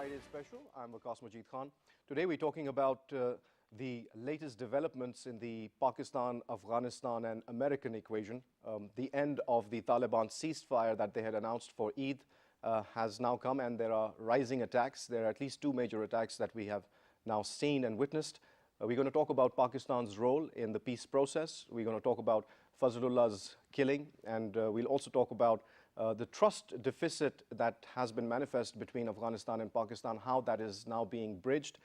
Friday special. I'm Waqas Majid Khan. Today we're talking about the latest developments in the Pakistan, Afghanistan and American equation. The end of the Taliban ceasefire that they had announced for Eid has now come, and there are rising attacks. There are at least two major attacks that we have now seen and witnessed. We're going to talk about Pakistan's role in the peace process. We're going to talk about Fazlullah's killing, and we'll also talk about the trust deficit that has been manifest between Afghanistan and Pakistan, how that is now being bridged.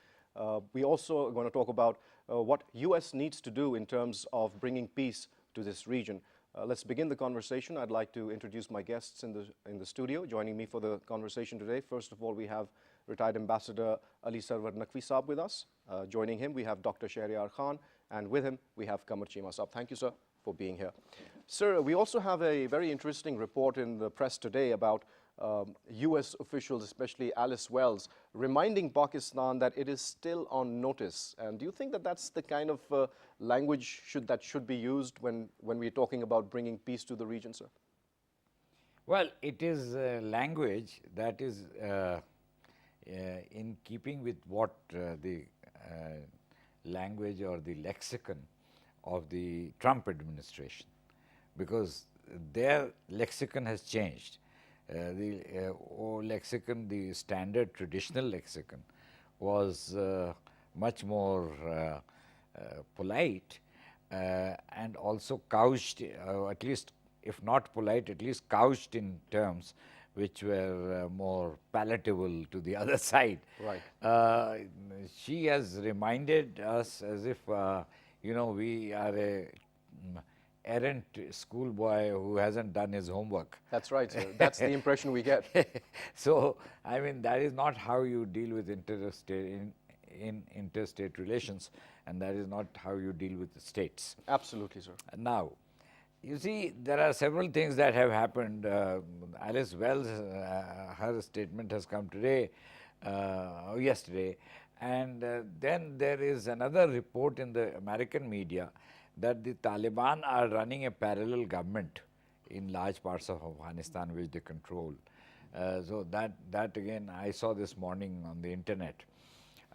We also are going to talk about what US needs to do in terms of bringing peace to this region. Let's begin the conversation. I'd like to introduce my guests in the studio. Joining me for the conversation today, first of all, we have retired Ambassador Ali Sarwar Naqvi Saab with us. Joining him, we have Dr. Shahryar Khan, and with him, we have Qamar Cheema Saab. Thank you, sir, for being here. Sir, we also have a very interesting report in the press today about US officials, especially Alice Wells, reminding Pakistan that it is still on notice. And do you think that that's the kind of language that should be used when we're talking about bringing peace to the region, sir? Well, it is a language that is in keeping with what the language or the lexicon of the Trump administration, because their lexicon has changed. The old lexicon, the standard traditional lexicon, was much more polite and couched, couched, at least if not polite, at least couched in terms which were more palatable to the other side. Right. She has reminded us as if, we are a errant schoolboy who hasn't done his homework. That's right, sir. That's the impression we get. So, I mean, that is not how you deal with interstate relations, and that is not how you deal with the states. Absolutely, sir. Now, you see, there are several things that have happened. Alice Wells, her statement has come today, yesterday, and then there is another report in the American media that the Taliban are running a parallel government in large parts of Afghanistan which they control. So that again I saw this morning on the internet.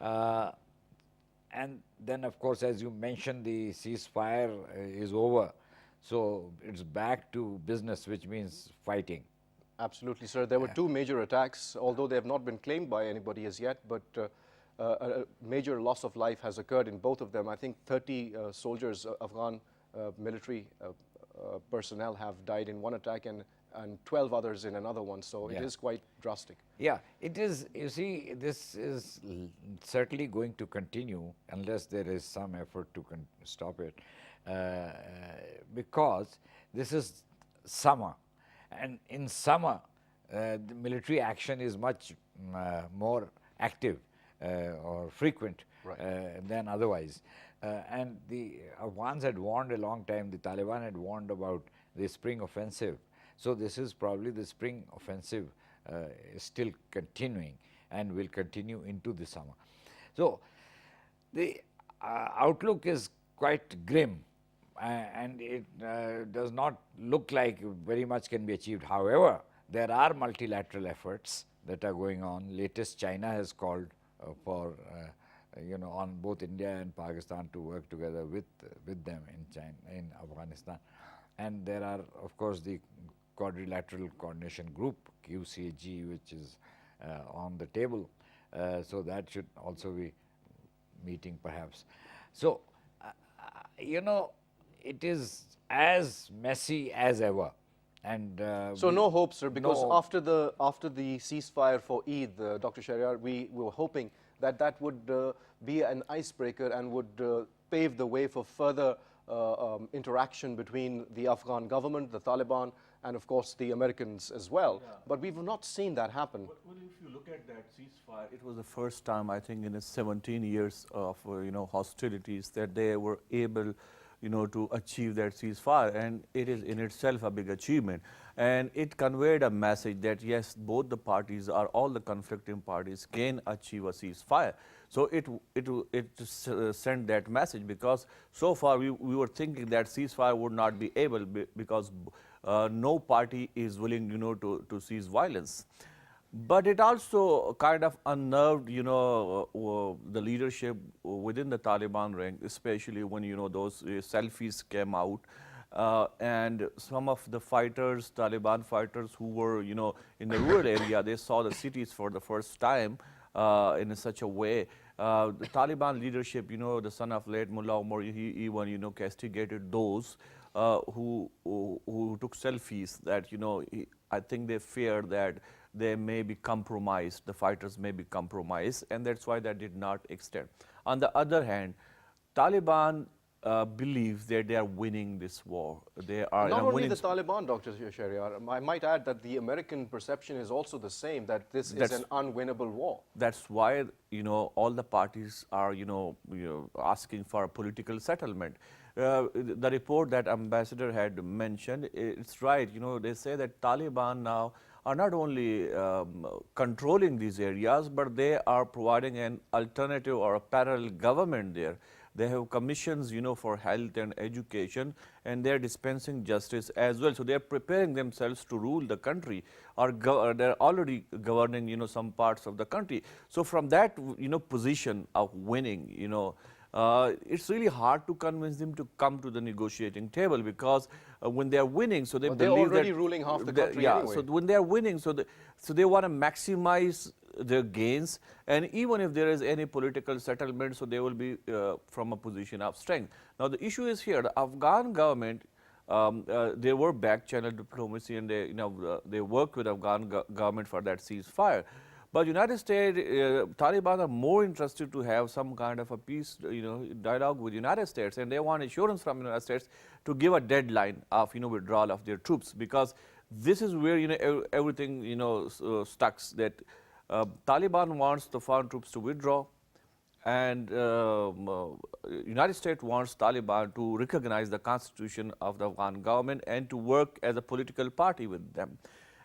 And then of course, as you mentioned, the ceasefire is over. So it's back to business, which means fighting. Absolutely, sir. There were two major attacks, although they have not been claimed by anybody as yet, but a major loss of life has occurred in both of them. I think 30 soldiers, Afghan military personnel have died in one attack and 12 others in another one. So it is quite drastic. Yeah, it is. You see, this is certainly going to continue unless there is some effort to stop it, because this is summer. And in summer, the military action is much more active or frequent than otherwise. And the Afghans had warned a long time, the Taliban had warned about the spring offensive. So this is probably the spring offensive is still continuing and will continue into the summer. So the outlook is quite grim, and it does not look like very much can be achieved. However, there are multilateral efforts that are going on. Latest, China has called for on both India and Pakistan to work together with them in Afghanistan. And there are, of course, the Quadrilateral Coordination Group, QCG, which is on the table. So that should also be meeting perhaps. So, it is as messy as ever. And so no hope, sir, because after the ceasefire for Eid, Dr. Shahryar, we were hoping that that would be an icebreaker and would pave the way for further interaction between the Afghan government, the Taliban, and of course the Americans as well. Yeah. But we've not seen that happen. Well, if you look at that ceasefire, it was the first time, I think, in 17 years of hostilities that they were able to achieve that ceasefire, and it is in itself a big achievement. And it conveyed a message that yes, both the parties or all the conflicting parties can achieve a ceasefire. So it sent that message, because so far we were thinking that ceasefire would not be able because no party is willing to cease violence. But it also kind of unnerved, the leadership within the Taliban rank, especially when, those selfies came out. And some of the fighters, Taliban fighters who were, in the rural area, they saw the cities for the first time in such a way. The Taliban leadership, the son of late Mullah Omar, he even, castigated those who took selfies that, I think they feared that they may be compromised, the fighters may be compromised, and that's why that did not extend. On the other hand, Taliban believes that they are winning this war. They are not only the Taliban, Dr. Shahryar. I might add that the American perception is also the same, that this is an unwinnable war. That's why, all the parties are, asking for a political settlement. The report that Ambassador had mentioned, it's right. They say that Taliban now are not only controlling these areas, but they are providing an alternative or a parallel government there. They have commissions, for health and education, and they're dispensing justice as well. So they're preparing themselves to rule the country, or they're already governing, some parts of the country. So from that, position of winning, it's really hard to convince them to come to the negotiating table, because when they are winning, so they believe they're already that ruling half the country anyway. So when they are winning, so they want to maximize their gains, and even if there is any political settlement, so they will be from a position of strength. Now the issue is here: the Afghan government, they were back channel diplomacy, and they worked with Afghan government for that ceasefire. But United States, Taliban are more interested to have some kind of a peace, dialogue with United States, and they want assurance from United States to give a deadline of, withdrawal of their troops, because this is where, everything, stucks. That Taliban wants the foreign troops to withdraw, and United States wants Taliban to recognize the constitution of the Afghan government and to work as a political party with them.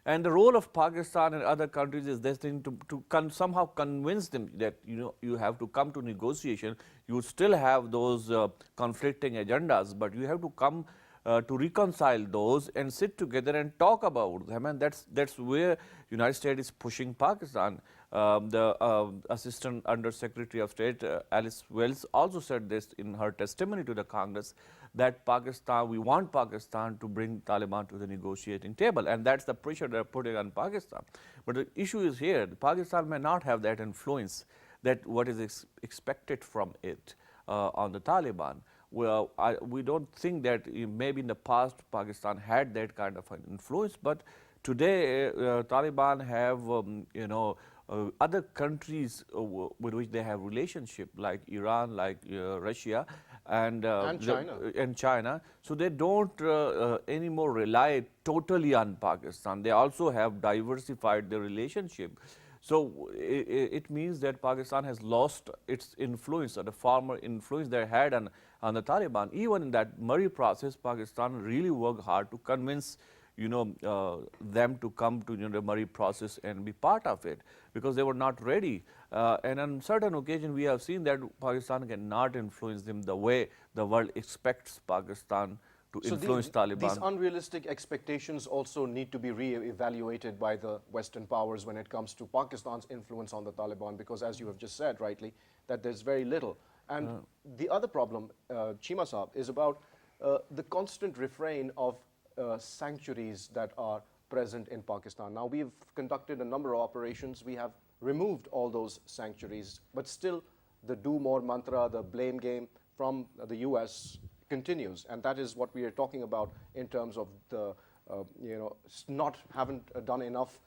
And the role of Pakistan and other countries is destined to somehow convince them that, you have to come to negotiation. You still have those conflicting agendas, but you have to come to reconcile those and sit together and talk about them. And that's where United States is pushing Pakistan. The Assistant Under Secretary of State, Alice Wells, also said this in her testimony to the Congress, that we want Pakistan to bring Taliban to the negotiating table, and that's the pressure they're putting on Pakistan. But the issue is here: Pakistan may not have that influence, that what is expected from it on the Taliban. Well, we don't think that maybe in the past Pakistan had that kind of an influence, but today Taliban have other countries with which they have relationship, like Iran, like Russia, and China. So they don't anymore rely totally on Pakistan. They also have diversified their relationship. So it means that Pakistan has lost its influence, or the former influence they had on the Taliban. Even in that Murray process, Pakistan really worked hard to convince them to come to the Murray process and be part of it, because they were not ready. And on certain occasions, we have seen that Pakistan cannot influence them the way the world expects Pakistan to influence Taliban. These unrealistic expectations also need to be re-evaluated by the Western powers when it comes to Pakistan's influence on the Taliban, because as you have just said rightly, that there's very little. And the other problem, Cheema Saab, is about the constant refrain of sanctuaries that are present in Pakistan. Now, we've conducted a number of operations. We have removed all those sanctuaries, but still the do more mantra, the blame game from the US continues. And that is what we are talking about in terms of the, haven't done enough,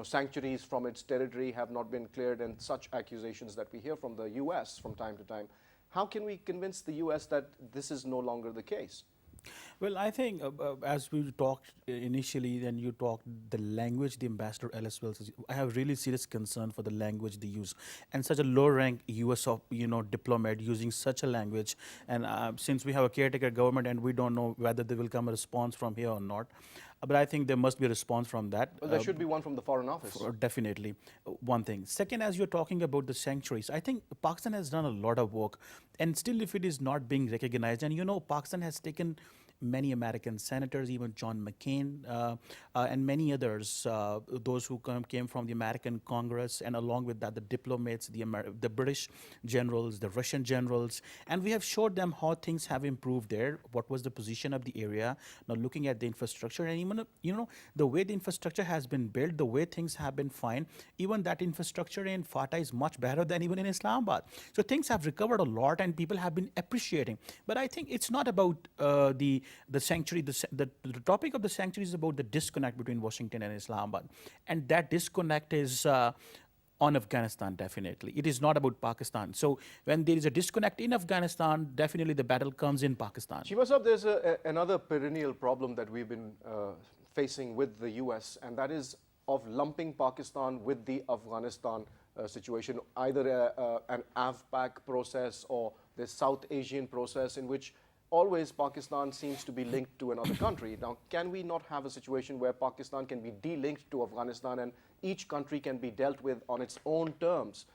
sanctuaries from its territory have not been cleared, and such accusations that we hear from the US from time to time. How can we convince the US that this is no longer the case? Well, I think as we talked initially, then you talked the language the Ambassador Alice Wells, I have really serious concern for the language they use. And such a low-rank US diplomat using such a language, and since we have a caretaker government and we don't know whether there will come a response from here or not, but I think there must be a response from that. Well, there should be one from the Foreign Office. Definitely, one thing. Second, as you're talking about the sanctuaries, I think Pakistan has done a lot of work, and still if it is not being recognized, and Pakistan has taken many American senators, even John McCain, and many others, those who came from the American Congress, and along with that, the diplomats, the British generals, the Russian generals, and we have showed them how things have improved there, what was the position of the area, now looking at the infrastructure, and even, the way the infrastructure has been built, the way things have been fine, even that infrastructure in FATA is much better than even in Islamabad. So things have recovered a lot, and people have been appreciating. But I think it's not about the sanctuary. The topic of the sanctuary is about the disconnect between Washington and Islamabad, and that disconnect is on Afghanistan, definitely. It is not about Pakistan. So when there is a disconnect in Afghanistan, definitely the battle comes in Pakistan. Cheema Sahab, there's another perennial problem that we've been facing with the US, and that is of lumping Pakistan with the Afghanistan situation, either an AFPAC process or the South Asian process, in which always Pakistan seems to be linked to another country. Now, can we not have a situation where Pakistan can be de-linked to Afghanistan and each country can be dealt with on its own terms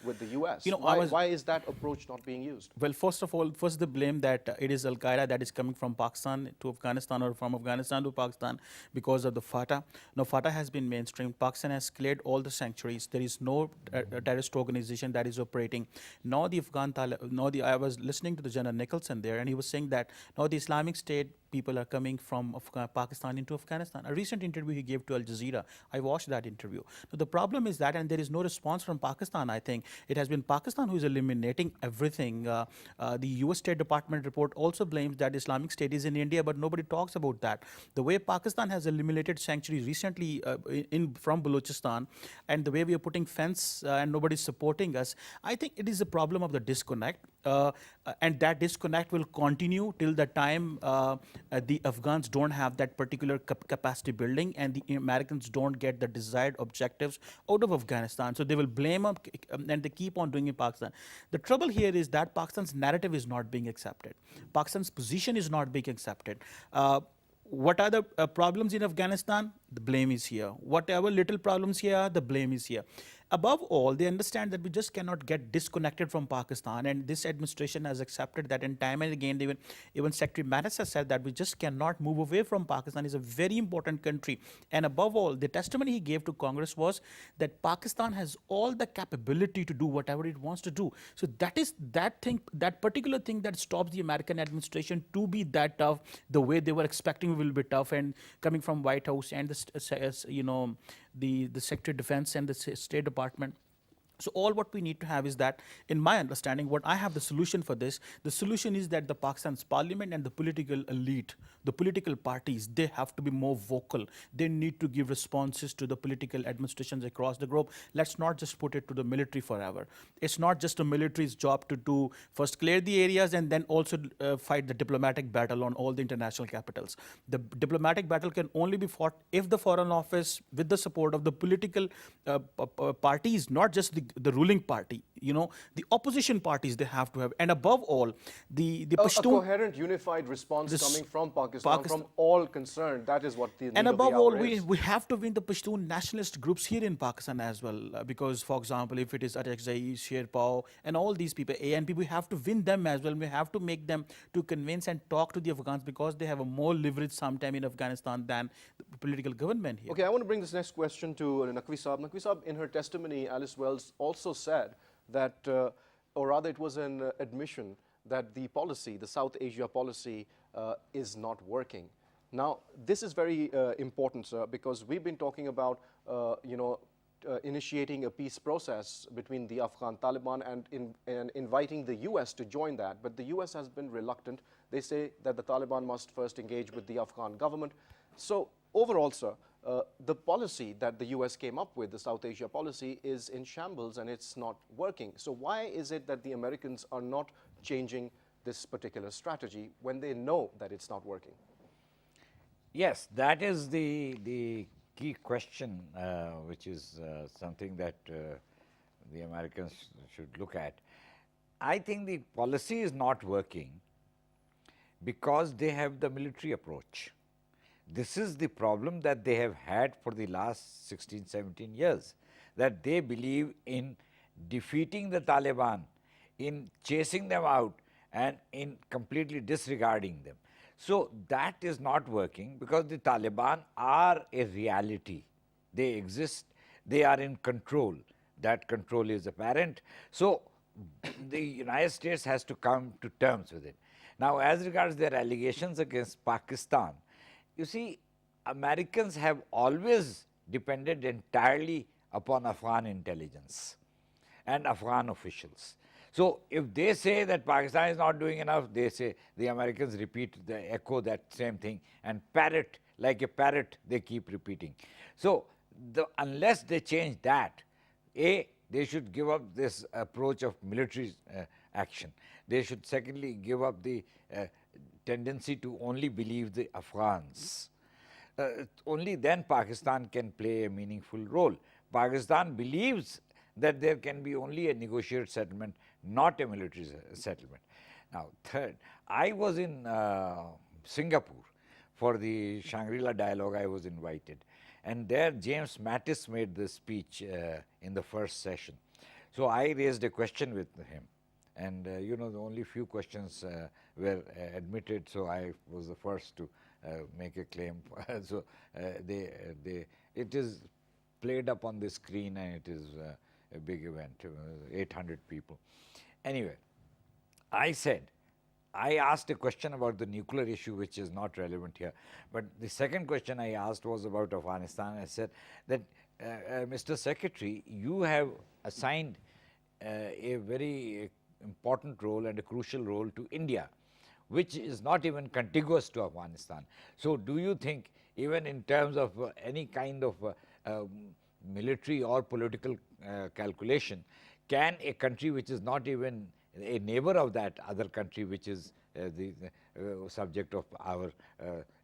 with the US? Why is that approach not being used? Well, first of all, the blame that it is Al-Qaeda that is coming from Pakistan to Afghanistan or from Afghanistan to Pakistan because of the FATA. Now, FATA has been mainstream. Pakistan has cleared all the sanctuaries. There is no terrorist organization that is operating. Now, the Afghan Taliban, I was listening to the General Nicholson there, and he was saying that now the Islamic State people are coming from Pakistan into Afghanistan. A recent interview he gave to Al Jazeera, I watched that interview. Now, the problem is that, and there is no response from Pakistan, I think. It has been Pakistan who is eliminating everything. The US State Department report also blames that Islamic State is in India, but nobody talks about that. The way Pakistan has eliminated sanctuaries recently from Balochistan, and the way we are putting fence and nobody's supporting us, I think it is a problem of the disconnect. And that disconnect will continue till the time the Afghans don't have that particular capacity building and the Americans don't get the desired objectives out of Afghanistan. So they will blame and they keep on doing in Pakistan. The trouble here is that Pakistan's narrative is not being accepted. Pakistan's position is not being accepted. What are the problems in Afghanistan? The blame is here. Whatever little problems here, the blame is here. Above all, they understand that we just cannot get disconnected from Pakistan, and this administration has accepted that, and time and again, even Secretary Mattis has said that we just cannot move away from Pakistan. It's a very important country. And above all, the testimony he gave to Congress was that Pakistan has all the capability to do whatever it wants to do. So that is that particular thing that stops the American administration to be that tough, the way they were expecting will be tough, and coming from White House and the Secretary of Defense and the State Department. So all what we need to have is that, in my understanding, what I have the solution for this, the solution is that the Pakistan's parliament and the political elite, the political parties, they have to be more vocal. They need to give responses to the political administrations across the globe. Let's not just put it to the military forever. It's not just the military's job to do first clear the areas and then also fight the diplomatic battle on all the international capitals. The diplomatic battle can only be fought if the Foreign Office, with the support of the political parties, not just the ruling party, the opposition parties, they have to have, and above all, the Pashtun. A coherent, unified response coming from Pakistan, from all concerned. That is what the need of the hour is. We have to win the Pashtun nationalist groups here in Pakistan as well, because, for example, if it is Arakzai, Sherpao, and all these people, ANP, we have to win them as well. We have to make them to convince and talk to the Afghans, because they have a more leverage sometime in Afghanistan than the political government here. Okay, I want to bring this next question to Naqvi Saab. Naqvi Saab, in her testimony, Alice Wells also said that, or rather it was an admission that the policy, the South Asia policy, is not working. Now, this is very important, sir, because we've been talking about, initiating a peace process between the Afghan Taliban and inviting the US to join that. But the US has been reluctant. They say that the Taliban must first engage with the Afghan government. So overall, sir, the policy that the US came up with, the South Asia policy, is in shambles and it's not working. So why is it that the Americans are not changing this particular strategy when they know that it's not working? Yes, that is the key question, which is something that the Americans should look at. I think the policy is not working because they have the military approach. This is the problem that they have had for the last 16, 17 years, that they believe in defeating the Taliban, in chasing them out, and in completely disregarding them. So that is not working because the Taliban are a reality. They exist, they are in control. That control is apparent. So the United States has to come to terms with it. Now, as regards their allegations against Pakistan, you see, Americans have always depended entirely upon Afghan intelligence and Afghan officials. So if they say that Pakistan is not doing enough, they say the Americans repeat, they echo that same thing and parrot, like a parrot, they keep repeating. So unless they change that, they should give up this approach of military action. They should secondly give up the tendency to only believe the Afghans. Only then Pakistan can play a meaningful role. Pakistan believes that there can be only a negotiated settlement, not a military settlement. Now, third, I was in Singapore for the Shangri-La dialogue. I was invited. And there James Mattis made this speech in the first session. So I raised a question with him. And you know, the only few questions were admitted, so I was the first to make a claim. So it is played up on the screen, and it is a big event, 800 people. Anyway, I asked a question about the nuclear issue, which is not relevant here. But the second question I asked was about Afghanistan. I said that, Mr. Secretary, you have assigned a very important role and a crucial role to India, which is not even contiguous to Afghanistan. So do you think, even in terms of any kind of military or political calculation, can a country which is not even a neighbor of that other country, which is the subject of our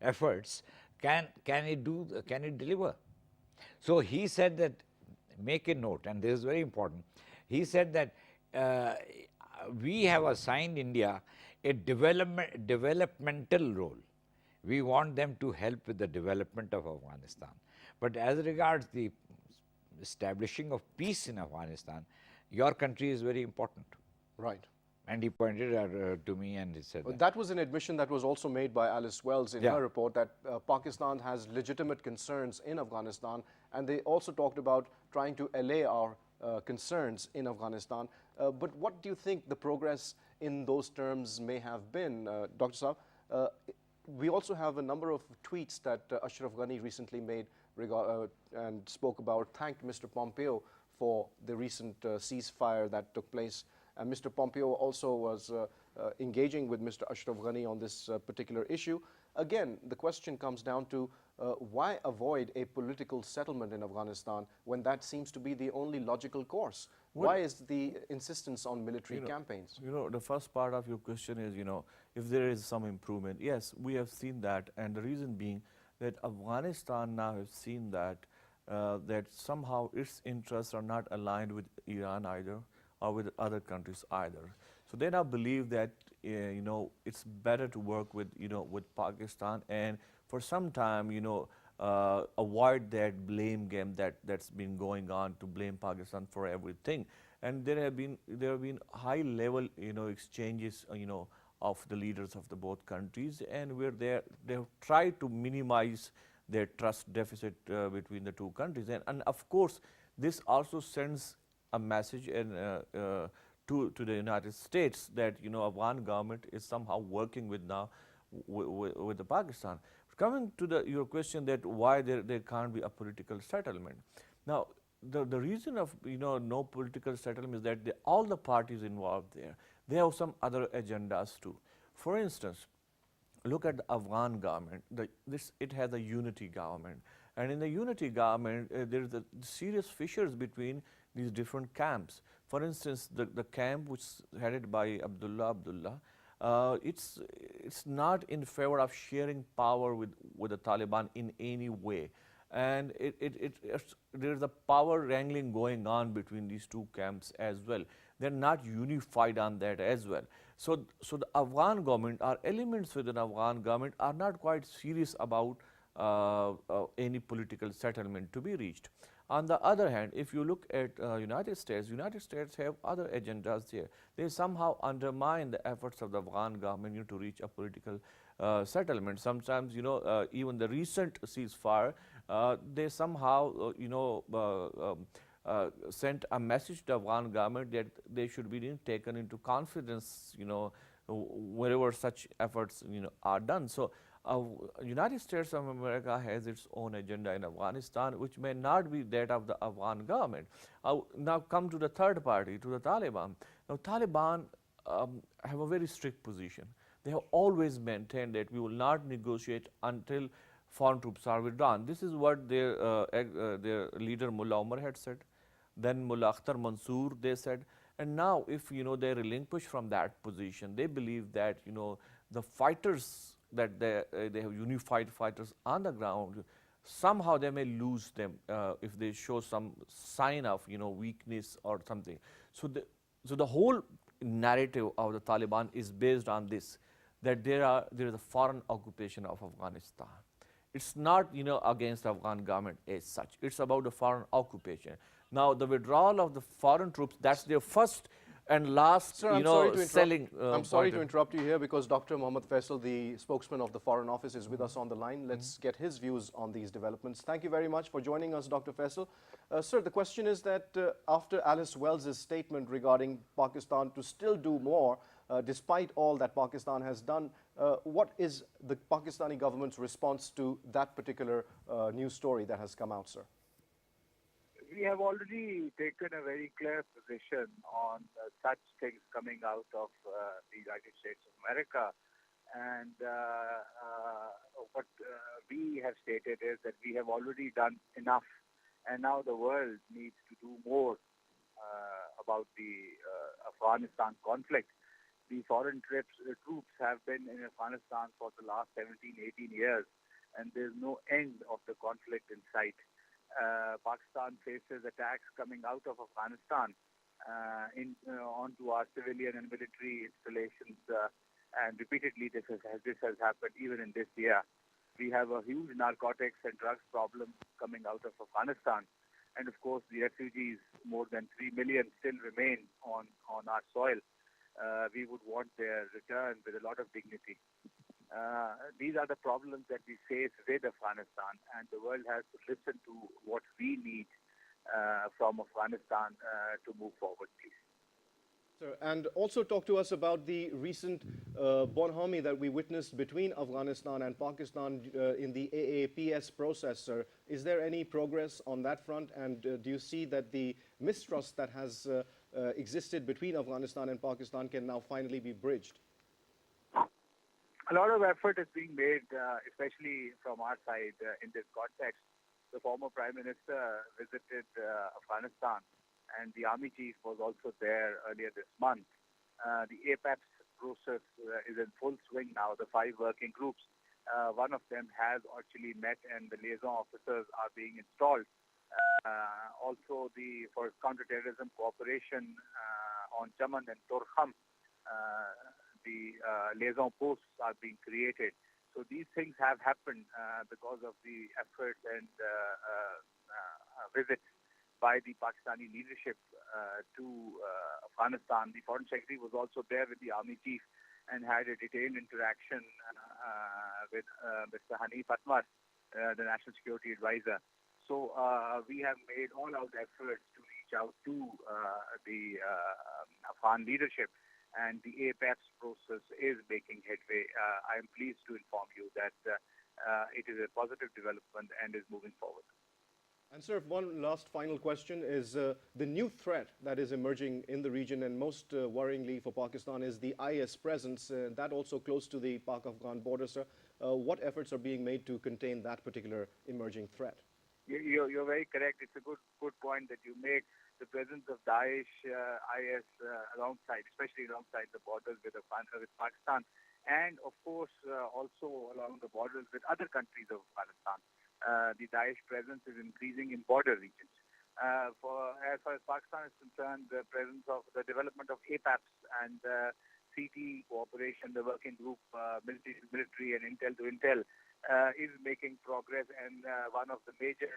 efforts, can it deliver? So he said that, make a note, and this is very important. He said that we have assigned India a developmental role. We want them to help with the development of Afghanistan. But as regards the establishing of peace in Afghanistan, your country is very important. Right. And he pointed to me and he said that was an admission that was also made by Alice Wells in her report, that Pakistan has legitimate concerns in Afghanistan, and they also talked about trying to allay our concerns in Afghanistan. But what do you think the progress in those terms may have been, Dr. Saab? We also have a number of tweets that Ashraf Ghani recently made and spoke about, thanked Mr. Pompeo for the recent ceasefire that took place. And Mr. Pompeo also was engaging with Mr. Ashraf Ghani on this particular issue. Again, the question comes down to why avoid a political settlement in Afghanistan when that seems to be the only logical course? Why is the insistence on military campaigns? You know, the first part of your question is, if there is some improvement. Yes, we have seen that, and the reason being that Afghanistan now has seen that that somehow its interests are not aligned with Iran either, or with other countries either. So they now believe that it's better to work with with Pakistan, and for some time avoid that blame game that's been going on, to blame Pakistan for everything. And there have been high level exchanges of the leaders of the both countries, and where they have tried to minimize their trust deficit between the two countries. And of course this also sends a message to the United States that Afghan government is somehow working with now with the Pakistan. Coming to your question that why there can't be a political settlement. Now the reason of no political settlement is that all the parties involved there, they have some other agendas too. For instance, look at the Afghan government. It has a unity government, and in the unity government there is a serious fissures between these different camps. For instance, the camp which is headed by Abdullah, it's not in favor of sharing power with the Taliban in any way, and there's a power wrangling going on between these two camps as well. They're not unified on that as well. So the Afghan government, or elements within Afghan government, are not quite serious about any political settlement to be reached. On the other hand, if you look at United States have other agendas there. They somehow undermine the efforts of the Afghan government to reach a political settlement. Sometimes, even the recent ceasefire, they somehow, sent a message to Afghan government that they should be taken into confidence, wherever such efforts, are done. So, United States of America has its own agenda in Afghanistan, which may not be that of the Afghan government. Now come to the third party, to the Taliban. Now, Taliban have a very strict position. They have always maintained that we will not negotiate until foreign troops are withdrawn. This is what their leader Mullah Omar had said. Then Mullah Akhtar Mansoor, they said. And now, if they relinquish from that position, they believe that the fighters that they have unified fighters on the ground, somehow they may lose them if they show some sign of weakness or something. So the whole narrative of the Taliban is based on this, that there is a foreign occupation of Afghanistan. It's not against the Afghan government as such. It's about the foreign occupation. Now the withdrawal of the foreign troops, that's their first and last, Sir, I'm I'm sorry to interrupt you here because Dr. Mohammad Faisal, the spokesman of the Foreign Office, is with us on the line. Let's get his views on these developments. Thank you very much for joining us, Dr. Faisal. Sir, the question is that after Alice Wells' statement regarding Pakistan to still do more, despite all that Pakistan has done, what is the Pakistani government's response to that particular news story that has come out, sir? We have already taken a very clear position on such things coming out of the United States of America. And what we have stated is that we have already done enough. And now the world needs to do more about the Afghanistan conflict. The foreign troops have been in Afghanistan for the last 17, 18 years, and there's no end of the conflict in sight. Pakistan faces attacks coming out of Afghanistan onto our civilian and military installations, and repeatedly this has happened even in this year. We have a huge narcotics and drugs problem coming out of Afghanistan, and of course the refugees, more than 3 million, still remain on our soil. We would want their return with a lot of dignity. These are the problems that we face with Afghanistan, and the world has to listen to what we need from Afghanistan to move forward, please. Sir, and also talk to us about the recent bonhomie that we witnessed between Afghanistan and Pakistan in the Peace process, sir. Is there any progress on that front, and do you see that the mistrust that has existed between Afghanistan and Pakistan can now finally be bridged? A lot of effort is being made, especially from our side in this context. The former Prime Minister visited Afghanistan, and the Army Chief was also there earlier this month. The APEPS process is in full swing now, the 5 working groups. One of them has actually met, and the liaison officers are being installed. Also, for counterterrorism cooperation on Chaman and Torkham, the liaison posts are being created. So these things have happened because of the efforts and visits by the Pakistani leadership to Afghanistan. The Foreign Secretary was also there with the Army Chief and had a detailed interaction with Mr. Hanif Atmar, the National Security Advisor. So we have made all-out efforts to reach out to the Afghan leadership, and the APEPS process is making headway. I am pleased to inform you that it is a positive development and is moving forward. And sir, one last final question is the new threat that is emerging in the region, and most worryingly for Pakistan, is the IS presence, that also close to the Pak-Afghan border, sir. What efforts are being made to contain that particular emerging threat? You're very correct. It's a good point that you make. The presence of Daesh, IS alongside, especially alongside the borders with Pakistan, and of course also along the borders with other countries of Afghanistan. The Daesh presence is increasing in border regions. As far as Pakistan is concerned, the presence of the development of APAPS and CT cooperation, the working group, military to military and intel to intel, is making progress, and one of the major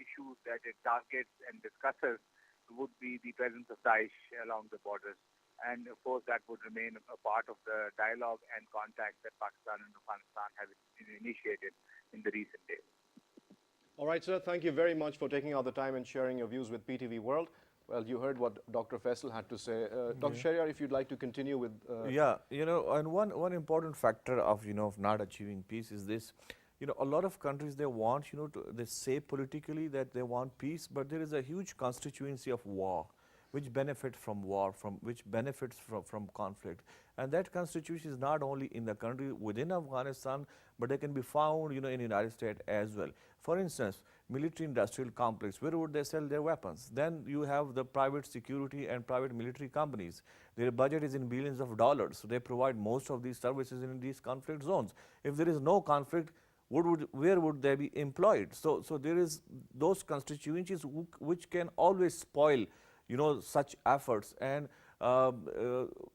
issues that it targets and discusses would be the presence of Daesh along the borders. and of course that would remain a part of the dialogue and contact that Pakistan and Afghanistan have initiated in the recent days. All right, sir, thank you very much for taking out the time and sharing your views with PTV World. Well, you heard what Dr. Faisal had to say. Dr. Shahryar, if you'd like to continue with... Yeah, and one important factor of, of not achieving peace is this. A lot of countries, they want, they say politically that they want peace, but there is a huge constituency of war, which benefits from war, which benefits from conflict. And that constitution is not only in the country within Afghanistan, but they can be found, in the United States as well. For instance, military-industrial complex, where would they sell their weapons? Then you have the private security and private military companies. Their budget is in billions of dollars, so they provide most of these services in these conflict zones. If there is no conflict, where would they be employed? So there is those constituencies which can always spoil, such efforts. And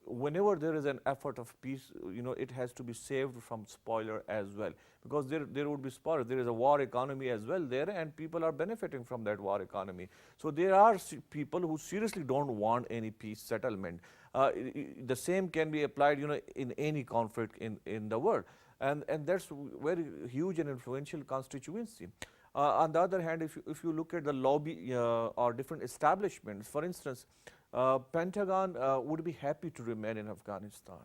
whenever there is an effort of peace, it has to be saved from spoiler as well, because there would be spoiler. There is a war economy as well there, and people are benefiting from that war economy. So there are people who seriously don't want any peace settlement. The same can be applied, in any conflict in the world. And that's very huge and influential constituency. On the other hand, if you look at the lobby or different establishments, for instance, Pentagon would be happy to remain in Afghanistan.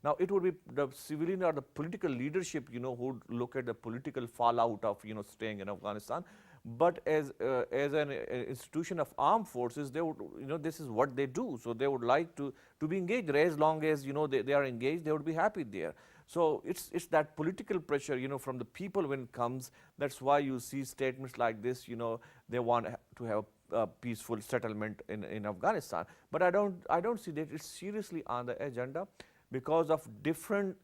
Now, it would be the civilian or the political leadership, who would look at the political fallout of, staying in Afghanistan. But as an institution of armed forces, they would, this is what they do. So they would like to be engaged there. As long as, they are engaged, they would be happy there. So it's that political pressure, from the people when it comes. That's why you see statements like this, they want to have a peaceful settlement in Afghanistan. But I don't see that it's seriously on the agenda because of different,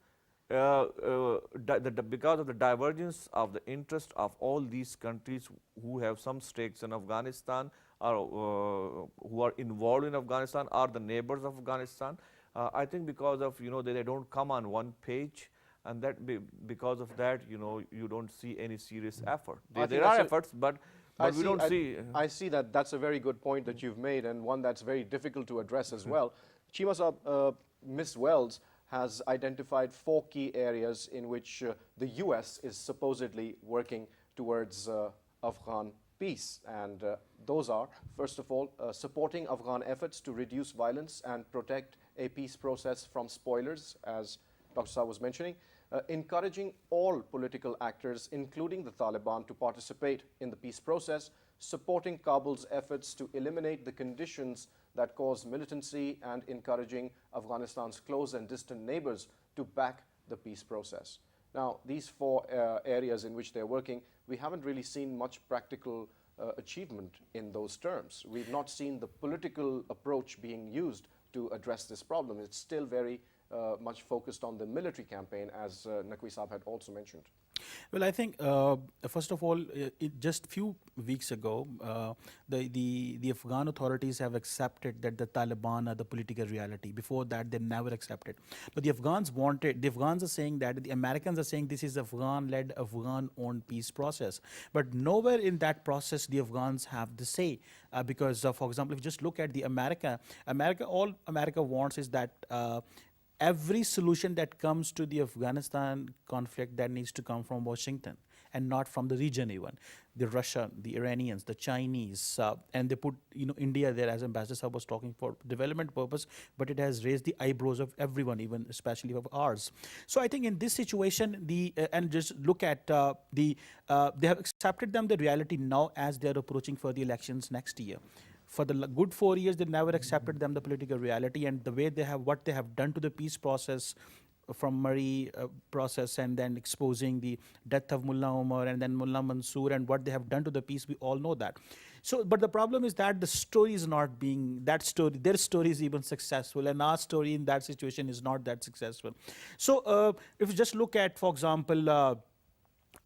because of the divergence of the interest of all these countries who have some stakes in Afghanistan, or who are involved in Afghanistan, or the neighbors of Afghanistan. I think because of, they don't come on one page, and because of that, you don't see any serious effort. There are efforts, but we don't see. I see that that's a very good point that you've made, and one that's very difficult to address as well. Cheema Saab, Ms. Wells has identified 4 key areas in which the US is supposedly working towards Afghan peace. And those are, first of all, supporting Afghan efforts to reduce violence and protect a peace process from spoilers, as Dr. Saab was mentioning, encouraging all political actors, including the Taliban, to participate in the peace process, supporting Kabul's efforts to eliminate the conditions that cause militancy, and encouraging Afghanistan's close and distant neighbors to back the peace process. Now, these 4 areas in which they're working, we haven't really seen much practical achievement in those terms. We've not seen the political approach being used to address this problem. It's still very much focused on the military campaign, as Naqvi Saab had also mentioned. Well, I think, first of all, just a few weeks ago, the Afghan authorities have accepted that the Taliban are the political reality. Before that, they never accepted. But the Afghans are saying that, the Americans are saying this is Afghan-led, Afghan-owned peace process. But nowhere in that process the Afghans have the say. Because, for example, if you just look at all America wants is that every solution that comes to the Afghanistan conflict, that needs to come from Washington and not from the region even. The Russia, the Iranians, the Chinese, and they put India there, as Ambassador Saab was talking, for development purpose, but it has raised the eyebrows of everyone, even especially of ours. So I think in this situation, and just look at they have accepted them the reality now as they are approaching for the elections next year. For the good 4 years, they never accepted them the political reality, and the way what they have done to the peace process, from Murray process, and then exposing the death of Mullah Omar and then Mullah Mansoor, and what they have done to the peace, we all know that. So, but the problem is that the story is not being, their story is even successful, and our story in that situation is not that successful. So if you just look at, for example,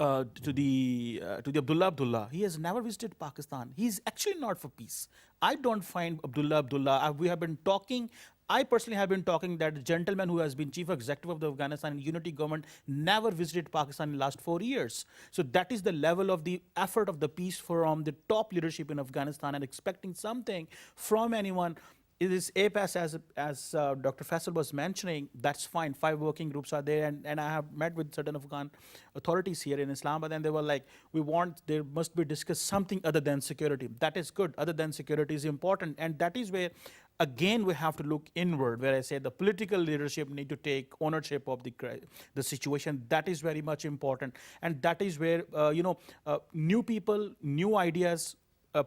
to the Abdullah, he has never visited Pakistan. He's actually not for peace. I don't find Abdullah, we have been talking, I personally have been talking that the gentleman who has been chief executive of the Afghanistan unity government never visited Pakistan in the last 4 years. So that is the level of the effort of the peace from the top leadership in Afghanistan, and expecting something from anyone it is APAS, as Dr. Faisal was mentioning, that's fine. 5 working groups are there, and I have met with certain Afghan authorities here in Islamabad, and they were like, there must be discussed something other than security. That is good. Other than security is important, and that is where, again, we have to look inward, where I say the political leadership need to take ownership of the situation. That is very much important, and that is where new people, new ideas.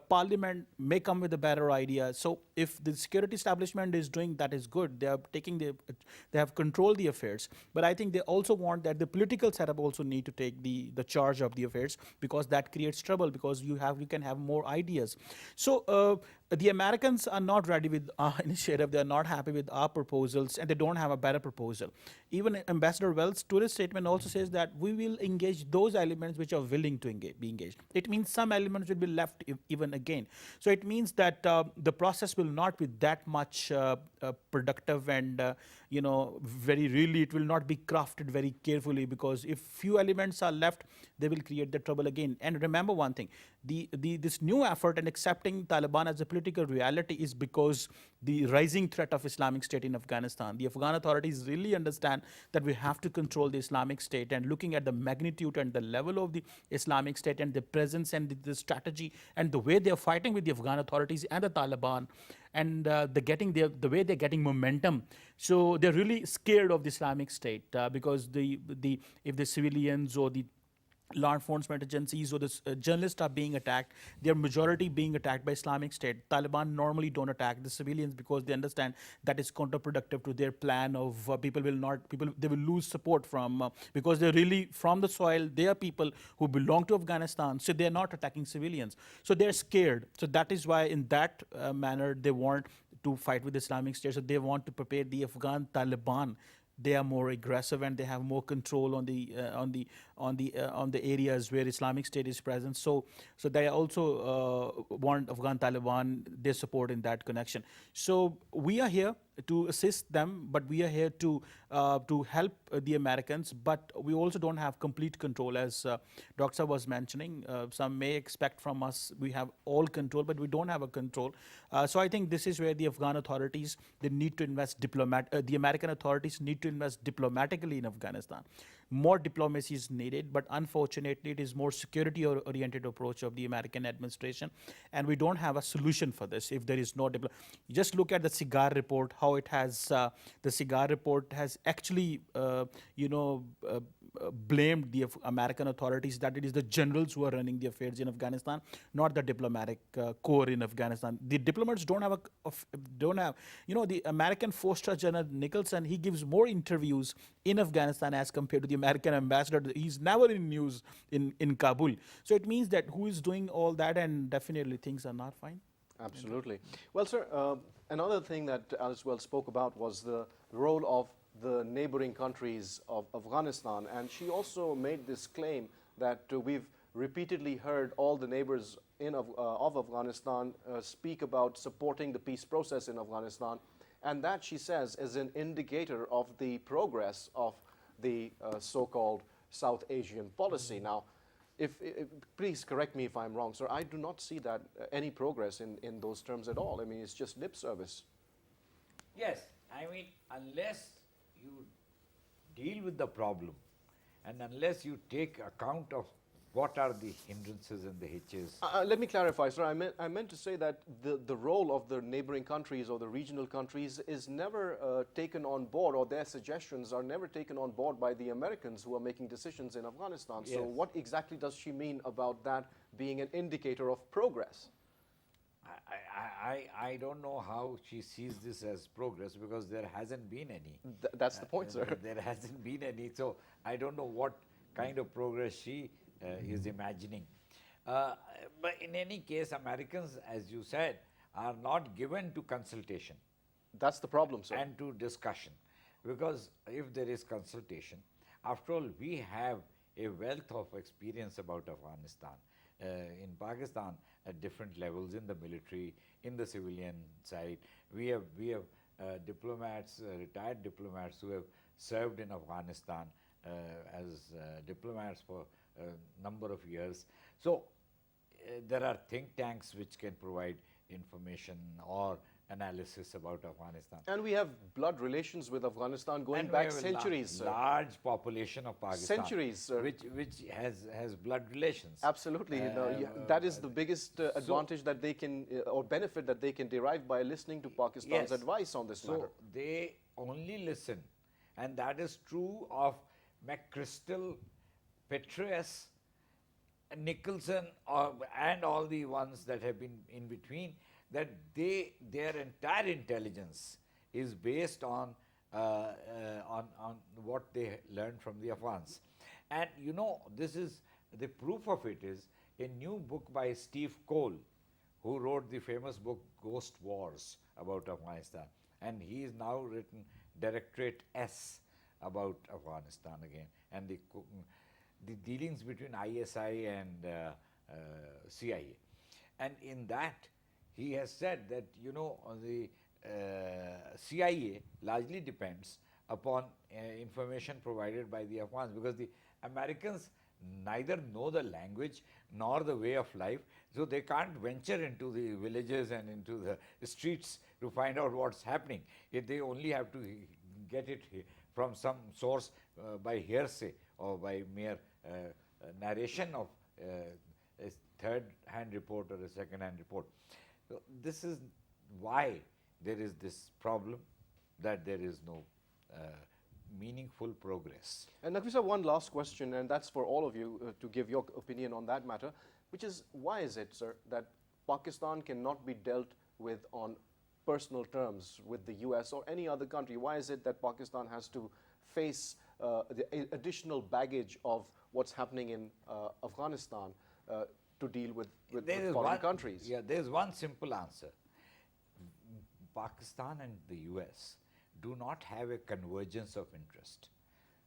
Parliament may come with a better idea. So if the security establishment is doing that, is good. They have controlled the affairs. But I think they also want that the political setup also need to take the charge of the affairs, because that creates trouble, because you can have more ideas. So the Americans are not ready with our initiative. They are not happy with our proposals, and they don't have a better proposal. Even Ambassador Wells' tourist statement also says that we will engage those elements which are willing to be engaged. It means some elements will be left even again. So it means that the process will not be that much productive, and very really it will not be crafted very carefully, because if few elements are left, they will create the trouble again. And remember one thing, this new effort and accepting Taliban as a political reality is because the rising threat of Islamic State in Afghanistan. The Afghan authorities really understand that we have to control the Islamic State, and looking at the magnitude and the level of the Islamic State and the presence and the strategy and the way they are fighting with the Afghan authorities and the Taliban, and the way they're getting momentum. So they're really scared of the Islamic State, because if the civilians or the law enforcement agencies or the journalists are being attacked, their majority being attacked by Islamic State. Taliban normally don't attack the civilians because they understand that is counterproductive to their plan of they will lose support from, because they're really from the soil. They are people who belong to Afghanistan, so they're not attacking civilians. So they're scared. So that is why in that manner they want to fight with Islamic State. So they want to prepare the Afghan Taliban. They are more aggressive, and they have more control on the areas where Islamic State is present. So they also want Afghan Taliban their support in that connection. So we are here to assist them, but we are here to help the Americans. But we also don't have complete control, as Dr. was mentioning. Some may expect from us we have all control, but we don't have a control. So I think this is where the Afghan authorities, they need to invest the American authorities need to invest diplomatically in Afghanistan. More diplomacy is needed, but unfortunately it is more security-oriented approach of the American administration, and we don't have a solution for this if there is no diplomacy. Just look at the cigar report, how it has, the cigar report has actually, blamed the American authorities that it is the generals who are running the affairs in Afghanistan, not the diplomatic corps in Afghanistan. The diplomats don't have the American 4-star General Nicholson, he gives more interviews in Afghanistan as compared to the American ambassador. He's never in news in Kabul. So it means that who is doing all that, and definitely things are not fine. Absolutely. Well, sir, another thing that Alice Wells spoke about was the role of the neighboring countries of Afghanistan, and she also made this claim that we've repeatedly heard all the neighbors of Afghanistan speak about supporting the peace process in Afghanistan, and that, she says, is an indicator of the progress of the so-called South Asian policy. Now, please correct me if I'm wrong, sir, I do not see that any progress in those terms at all. I mean, it's just lip service. Yes, I mean, unless you deal with the problem, and unless you take account of what are the hindrances and the hitches. Let me clarify, sir. I meant to say that the role of the neighboring countries or the regional countries is never taken on board, or their suggestions are never taken on board by the Americans who are making decisions in Afghanistan. Yes. So what exactly does she mean about that being an indicator of progress? I don't know how she sees this as progress, because there hasn't been any. That's the point, sir. There hasn't been any, so I don't know what kind of progress she is imagining. But in any case, Americans, as you said, are not given to consultation. That's the problem, sir. And to discussion, because if there is consultation, after all, we have a wealth of experience about Afghanistan. In Pakistan, at different levels, in the military, in the civilian side, we have diplomats, retired diplomats who have served in Afghanistan as diplomats for a number of years. So there are think tanks which can provide information, or analysis about Afghanistan. And we have blood relations with Afghanistan going And we back have a centuries, sir. large population of Pakistan. Centuries, sir. Which has blood relations. Absolutely. That is the biggest advantage that they can, or benefit that they can derive by listening to Pakistan's Yes. advice on this matter. So they only listen, and that is true of McChrystal, Petraeus, Nicholson, and all the ones that have been in between, that their entire intelligence is based on what they learned from the Afghans. And you know, this is the proof of it is a new book by Steve Cole, who wrote the famous book Ghost Wars about Afghanistan, and he is now written Directorate S about Afghanistan again, and the dealings between ISI and CIA. And in that, he has said that, you know, the CIA largely depends upon information provided by the Afghans, because the Americans neither know the language nor the way of life, so they can't venture into the villages and into the streets to find out what's happening. They only have to get it from some source by hearsay or by mere narration of a third-hand report or a second-hand report. So this is why there is this problem that there is no meaningful progress. And Naqvi sir, one last question, and that's for all of you to give your opinion on that matter, which is, why is it, sir, that Pakistan cannot be dealt with on personal terms with the US or any other country? Why is it that Pakistan has to face the additional baggage of what's happening in Afghanistan to deal with foreign countries? Yeah, there's one simple answer. Pakistan and the US do not have a convergence of interest.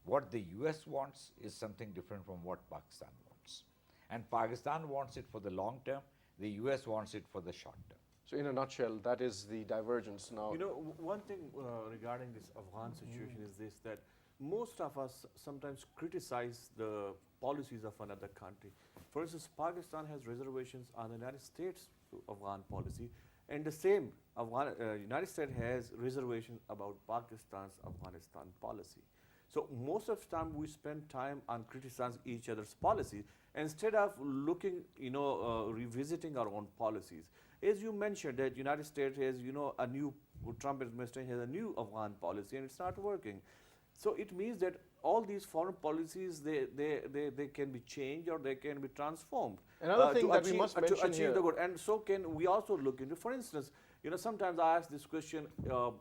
What the US wants is something different from what Pakistan wants. And Pakistan wants it for the long term, the US wants it for the short term. So in a nutshell, that is the divergence now. You know, one thing regarding this Afghan situation is this, that most of us sometimes criticize the policies of another country. For instance, Pakistan has reservations on the United States Afghan policy, and the same United States has reservation about Pakistan's Afghanistan policy. So most of the time we spend time on criticizing each other's policies instead of looking, revisiting our own policies. As you mentioned, that United States has, a new Trump administration has a new Afghan policy, and it's not working. So it means that all these foreign policies, they can be changed or they can be transformed. Another thing that we must mention to achieve here. the good. And so can we also look into, for instance, sometimes I ask this question,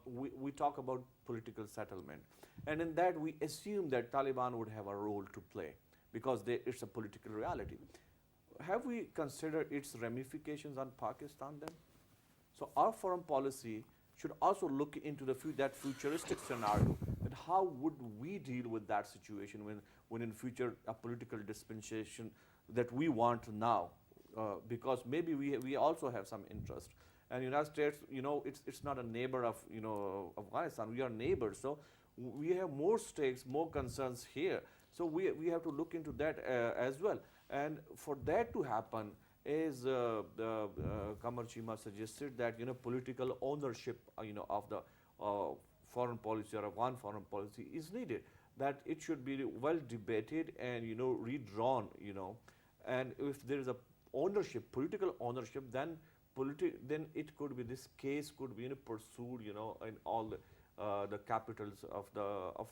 we talk about political settlement. And in that we assume that Taliban would have a role to play because it's a political reality. Have we considered its ramifications on Pakistan then? So our foreign policy should also look into that futuristic scenario, that how would we deal with that situation when in future a political dispensation that we want now, because maybe we also have some interest. And United States, it's not a neighbor of Afghanistan. We are neighbors, so we have more stakes, more concerns here. So we have to look into that as well. And for that to happen, as Qamar Cheema suggested, that political ownership of the foreign policy or Afghan foreign policy is needed. That it should be well debated and redrawn. And if there is a ownership, political ownership, then it could be, this case could be pursued in all the capitals of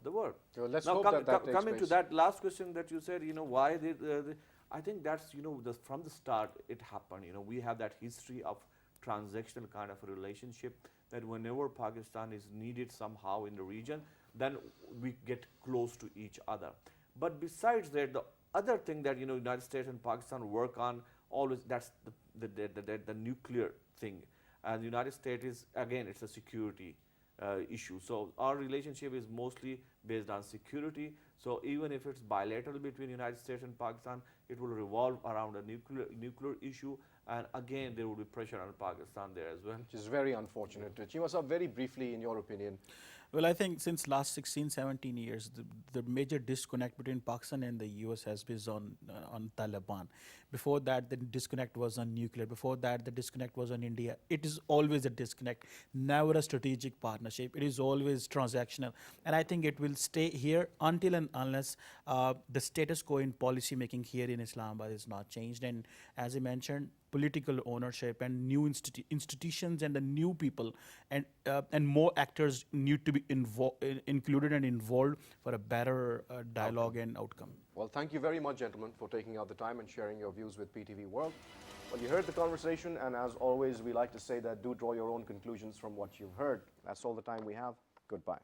the world. So let's now hope that takes coming place. to that last question that you said, why I think that's from the start it happened. We have that history of transactional kind of a relationship, that whenever Pakistan is needed somehow in the region, then we get close to each other. But besides that, the other thing that United States and Pakistan work on always, that's the nuclear thing. And the United States is, again, it's a security issue. So our relationship is mostly based on security. So even if it's bilateral between United States and Pakistan, it will revolve around a nuclear issue. And again, there will be pressure on Pakistan there as well. Which is very unfortunate. Cheema sir, very briefly, in your opinion. Well, I think since last 16, 17 years, the major disconnect between Pakistan and the US has been on Taliban. Before that, the disconnect was on nuclear. Before that, the disconnect was on India. It is always a disconnect, never a strategic partnership. It is always transactional. And I think it will stay here until and unless the status quo in policy making here in Islamabad is not changed. And as I mentioned, political ownership and new institutions and the new people and more actors need to be included and involved for a better dialogue and outcome. Well, thank you very much, gentlemen, for taking out the time and sharing your views with PTV World. Well, you heard the conversation, and as always, we like to say that do draw your own conclusions from what you've heard. That's all the time we have. Goodbye.